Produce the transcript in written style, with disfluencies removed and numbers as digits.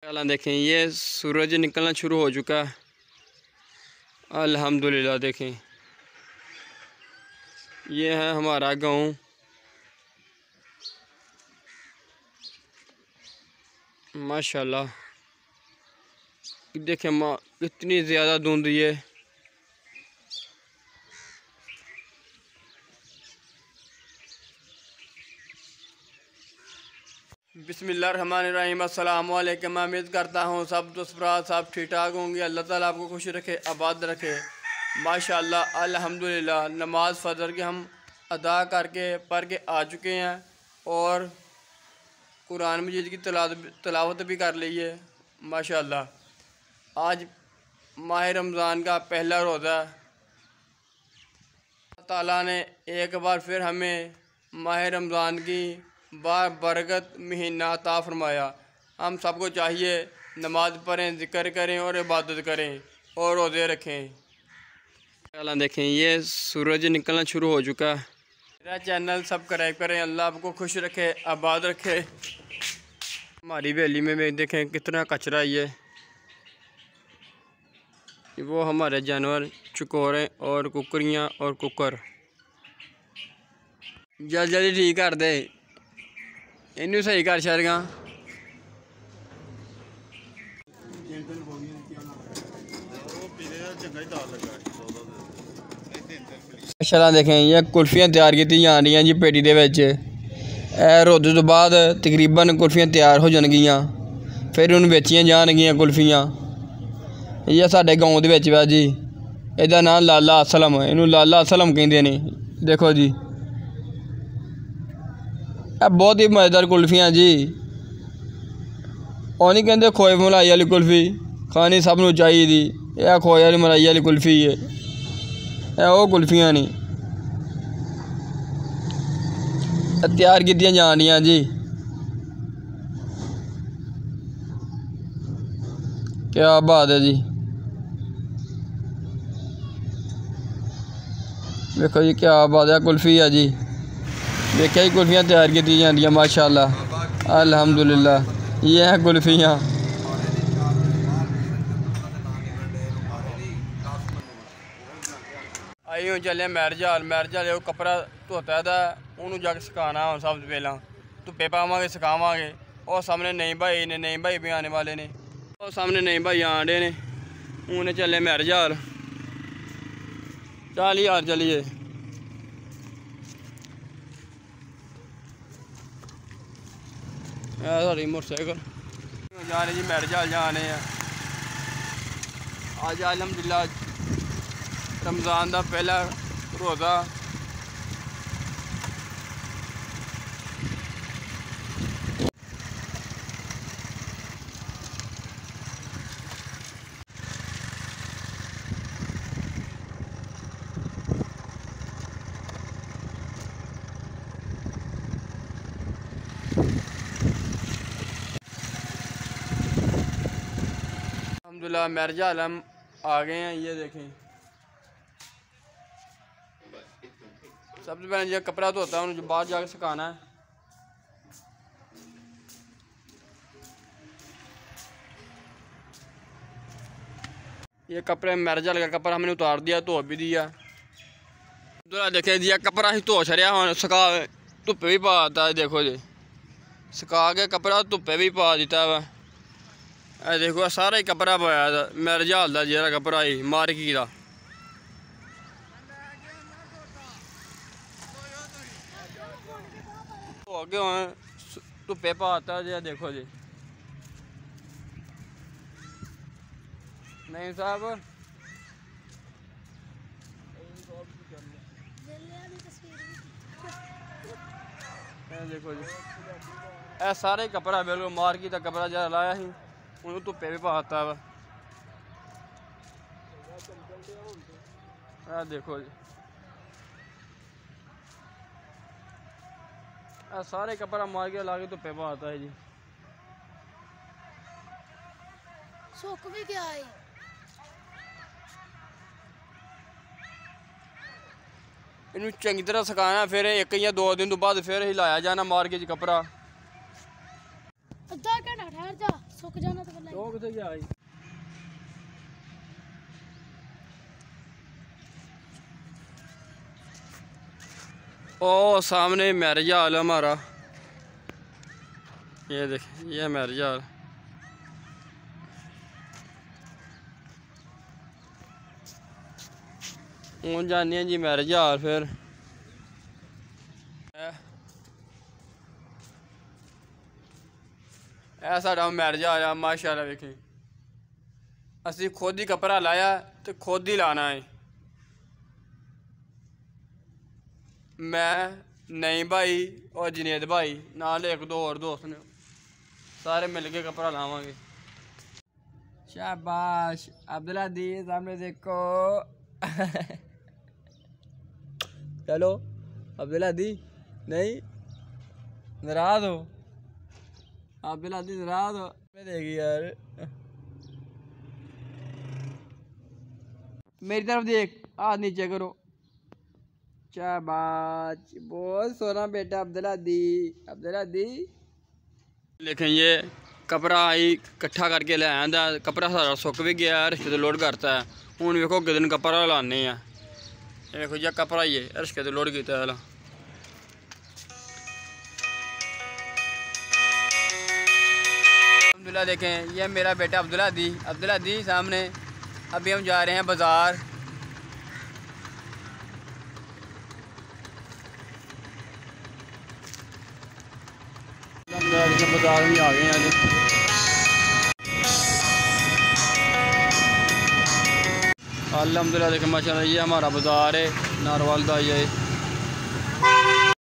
माशाल्लाह देखें ये सूरज निकलना शुरू हो चुका है अल्हम्दुलिल्लाह। देखें ये है हमारा गांव। माशाल्लाह देखें कितनी ज़्यादा धुंध ये। बिस्मिल्लाहिर्रहमानिर्रहीम। अस्सलाम वालेकुम। मैं उम्मीद करता हूँ सब दोस्त सब ठीक ठाक होंगे। अल्लाह ताला आपको खुश रखे, आबाद रखे। माशाल्लाह अल्हम्दुलिल्लाह नमाज फजर की हम अदा करके पढ़ के आ चुके हैं और कुरान मजीद की तिलावत भी कर ली है। माशाल्लाह आज माह रमज़ान का पहला रोज़ा। अल्लाह ताला ने एक बार फिर हमें माह रमज़ान की बरकत महीना अता फरमाया। हम सबको चाहिए नमाज पढ़ें, ज़िक्र करें और इबादत करें और रोज़े रखें। देखें ये सूरज निकलना शुरू हो चुका है। मेरा चैनल सब्सक्राइब करें। अल्लाह आपको खुश रखे, आबाद रखे। हमारी हवेली में भी देखें कितना कचरा ये वो हमारे जानवर चकोरे और कुकरियाँ और कुकर। जल्दी जल्दी ठीक कर दे, इनू सही कर शरगा। माशाल्लाह देखें ये कुल्फियाँ तैयार की जा रही जी पेटी दे विच। रोज़े तो बाद तकरीबन कुल्फियाँ तैयार हो जाएगियाँ, फिर उन्हें बेचियाँ जाएगियाँ कुल्फियाँ। ये साढ़े गाँव दे विच वा जी, इसदा नाम लाला असलम, इनू लाला असलम कहते हैं। देखो जी बहुत ही मज़ेदार कुल्फियाँ जी। और नहीं कहते खोए मलाई वाली कुल्फी खानी सब नूं चाहिदी। यह खोए वाली मलाई वाली कुल्फी है, यह वो कुल्फियाँ नहीं तैयार की जा रही जी। क्या बात है जी। देखो जी क्या बात है, कुल्फी है जी। देखिए ही कुल्फियाँ तैयार की जा माशाल्लाह अल्हम्दुलिल्लाह। ये हैं कुल्फियाँ। आई हूँ चले मैरजाल। मैरजाल कपड़ा धोता था उन्होंने जाके सुकाना। हम सब पहला धुप्पे पावे सुकावे। और सामने नई भाई ने, नई भाई भी आने वाले ने। और सामने नई भाई आने ने। उन्हें चले मैरजाल। चल यार चलिए। सारी मोटरसाइकिल जाने जी मैरजाल जाने हैं। आज अल्हम्दुलिल्लाह रमज़ान का पहला रोज़ा। अल्हम्दुलिल्लाह मैरजाल हम आ गए हैं। ये देखें सबसे पहले जो कपड़ा धोता है उन्हें बाहर जाकर सुखाना है। ये कपड़े मैरजाल का कपड़ा हमने उतार दिया, धो भी दिया। देखे जी कपड़ा ही धो छड़िया हम सुखा धुप्पे भी पा दिता है। देखो जी सुखा के कपड़ा धुप्पे भी पा दिता वा। देखो सारा ही कपड़ा पाया मैरजाल का जरा कपड़ा ही मार्की का। धो के धुप्पे पाता जी। देखो जी नहीं साहब देखो जी यह सारे कपड़ा बिल्कुल मार्की का कपड़ा जरा लाया ही उन्होंने धुप्पे भी पाता वा। देखो जी सारे कपड़ा मार के ला के धुप्पे पाता है जी। सुख भी गया है। इनू चंगी तरह सुकाना, फिर एक या दो दिन तो बाद फिर हिलाया जाना मार के जी कपड़ा। अद्धा घंटा ठहर जा, सुक जाना तो वो कितने क्या आई। ओ सामने मैरिज हॉल है हमारा, ये देखें, ये मैरिज हॉल। हूँ जाने जी मैरिज हॉल। फिर ਇਹ ਸਾਡਾ ਮੈਰਿਜ ਆਇਆ ਮਾਸ਼ਾਅੱਲਾ। ਵੇਖੀ ਅਸੀਂ खुद ही कपड़ा लाया तो खुद ही लाना है। मैं नईम भाई और जुनेद भाई नाल एक दो और दोस्त ने, सारे मिल के कपड़ा लावांगे। शाबाश अब्दुल्ला दी, सामने देखो। चलो अब्दुल्ला दी, नहीं नाराज हो अब्दुल्ला दी, नाराज हो। देगी यार, मेरी तरफ देख, हाथ नीचे करो। शाबाश, बहुत सोना बेटा अब्दुल्ला दी, अब्दुल्ला दी। लेकिन ये कपड़ा आई इकट्ठा करके ले आंदा, कपड़ा सारा सुक भी गया, रिश्ते तो लोड करता है। हूँ वेखो किस दिन कपड़ा लाने हैं। देखो जी कपड़ा ही है, रिश्ते तो लोड किया है। अब्दुल्ला देखें, ये मेरा बेटा अब्दुल्ला दी, अब्दुल्ला दी सामने। अभी हम जा रहे हैं बाज़ार। बाज़ार में आ गए हैं आज। अल्हम्दुलिल्लाह देखें माशाल्लाह, ये हमारा बाज़ार है नारवाल का। ये